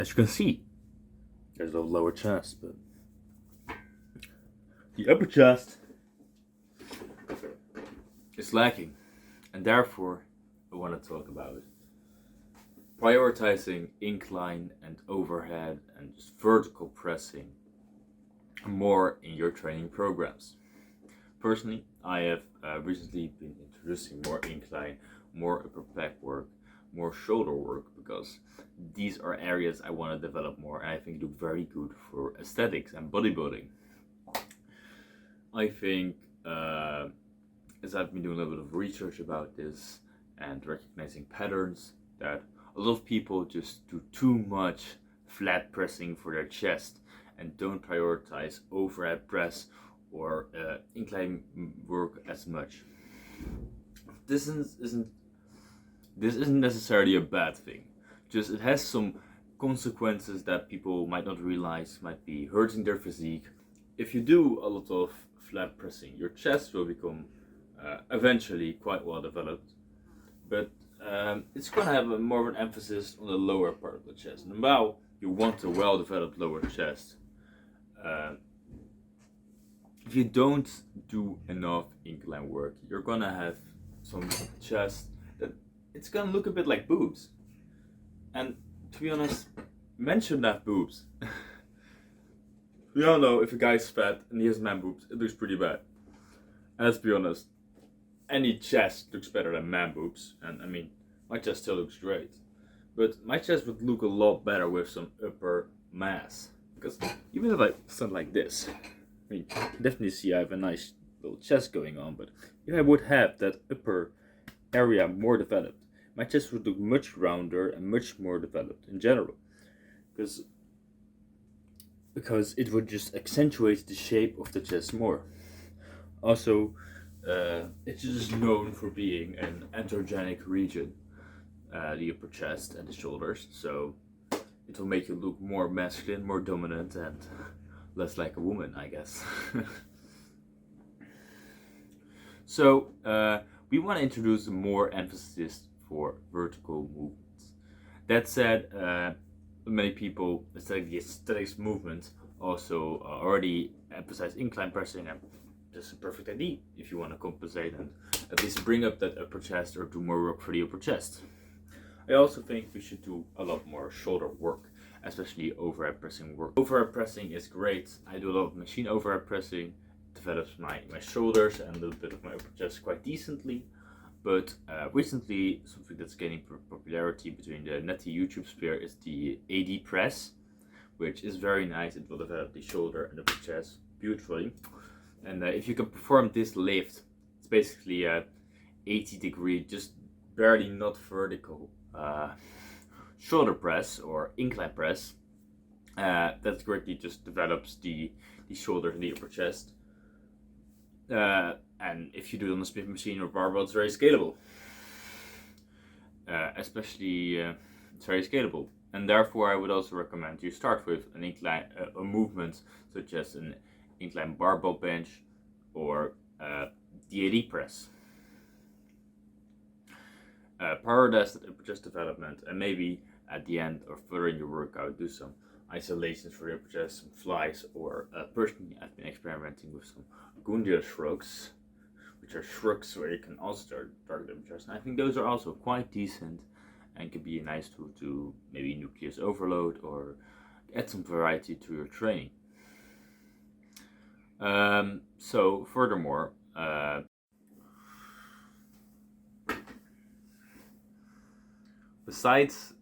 As you can see, there's a lower chest, but the upper chest is lacking, and therefore I want to talk about prioritizing incline and overhead and just vertical pressing more in your training programs. Personally, I have recently been introducing more incline, more upper back work, more shoulder work, because these are areas I want to develop more and I think look very good for aesthetics and bodybuilding. I think as I've been doing a little bit of research about this and recognizing patterns, that a lot of people just do too much flat pressing for their chest and don't prioritize overhead press or incline work as much. This isn't necessarily a bad thing. Just it has some consequences that people might not realize might be hurting their physique. If you do a lot of flat pressing, your chest will become eventually quite well developed, but it's going to have more of an emphasis on the lower part of the chest. And now you want a well developed lower chest. If you don't do enough incline work, you're going to have some chest that it's going to look a bit like boobs. And to be honest, men shouldn't have boobs. We all know if a guy's fat and he has man boobs, it looks pretty bad. And let's be honest, any chest looks better than man boobs. And I mean, my chest still looks great. But my chest would look a lot better with some upper mass. Because even if I stand like this, I mean, you can definitely see I have a nice little chest going on. But if I would have that upper area more developed, my chest would look much rounder and much more developed in general. Because it would just accentuate the shape of the chest more. Also, it's just known for being an androgenic region, the upper chest and the shoulders, so it will make you look more masculine, more dominant, and less like a woman, I guess. So, we want to introduce more emphasis for vertical movements. That said, many people, the aesthetics movement, also already emphasize incline pressing, and that's a perfect idea if you want to compensate and at least bring up that upper chest or do more work for the upper chest. I also think we should do a lot more shoulder work, especially overhead pressing work. Overhead pressing is great. I do a lot of machine overhead pressing, develops my shoulders and a little bit of my upper chest quite decently. But recently, something that's gaining popularity between the Netty YouTube sphere is the AD press, which is very nice. It will develop the shoulder and upper chest beautifully. And if you can perform this lift, it's basically a 80-degree, just barely not vertical shoulder press or incline press. That greatly just develops the shoulder and the upper chest. And if you do it on a Smith machine or barbell, it's very scalable. It's very scalable. And therefore, I would also recommend you start with an incline, a movement such as an incline barbell bench or the AD press. Prioritize that upper chest development, and maybe at the end or further in your workout, do some isolations for the upper chest, some flies, or personally, I've been experimenting with some Gundia shrugs, which are shrugs where you can also target the upper chest. And I think those are also quite decent and could be a nice tool to maybe nucleus overload or add some variety to your training. So furthermore, besides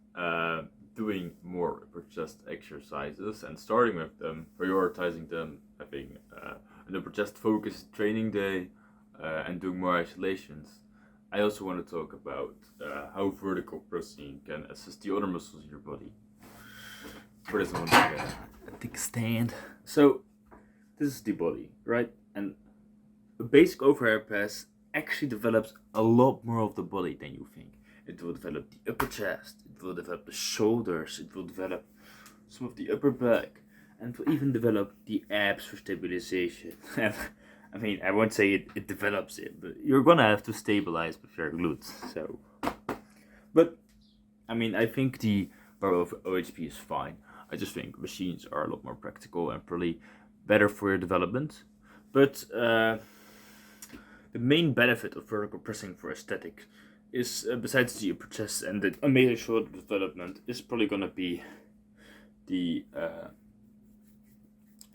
doing more upper chest exercises and starting with them, prioritizing them, having an upper chest focused training day, and doing more isolations, I also want to talk about how vertical pressing can assist the other muscles in your body. For this, I want to take a thick stand. So, this is the body, right? And a basic overhead press actually develops a lot more of the body than you think. It will develop the upper chest, it will develop the shoulders, it will develop some of the upper back, and it will even develop the abs for stabilization. I mean, I won't say it develops it, but you're gonna have to stabilize with your glutes. So, but I mean, I think the But OHP is fine. I just think machines are a lot more practical and probably better for your development. But the main benefit of vertical pressing for aesthetic is, besides the process and the amazing shoulder development, is probably going to be the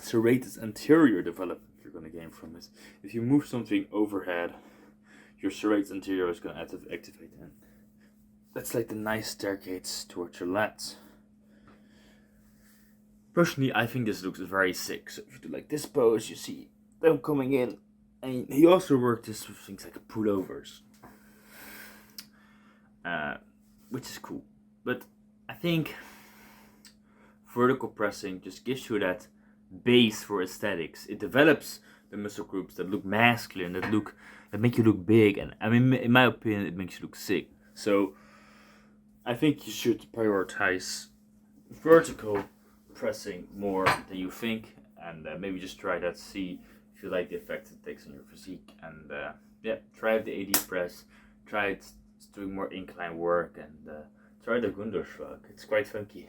serratus anterior development you're going to gain from it. If you move something overhead, your serratus anterior is going to activate, and that's like the nice staircase towards your lats. Personally, I think this looks very sick. So if you do like this pose, you see them coming in, and he also worked this with things like pullovers, which is cool. But I think vertical pressing just gives you that base for aesthetics. It develops the muscle groups that look masculine, that make you look big, and I mean, in my opinion, it makes you look sick. So I think you should prioritize vertical pressing more than you think, and maybe just try that, see if you like the effect it takes on your physique, and yeah, try out the AD press, try it doing more incline work, and try the Gundo shrug. It's quite funky.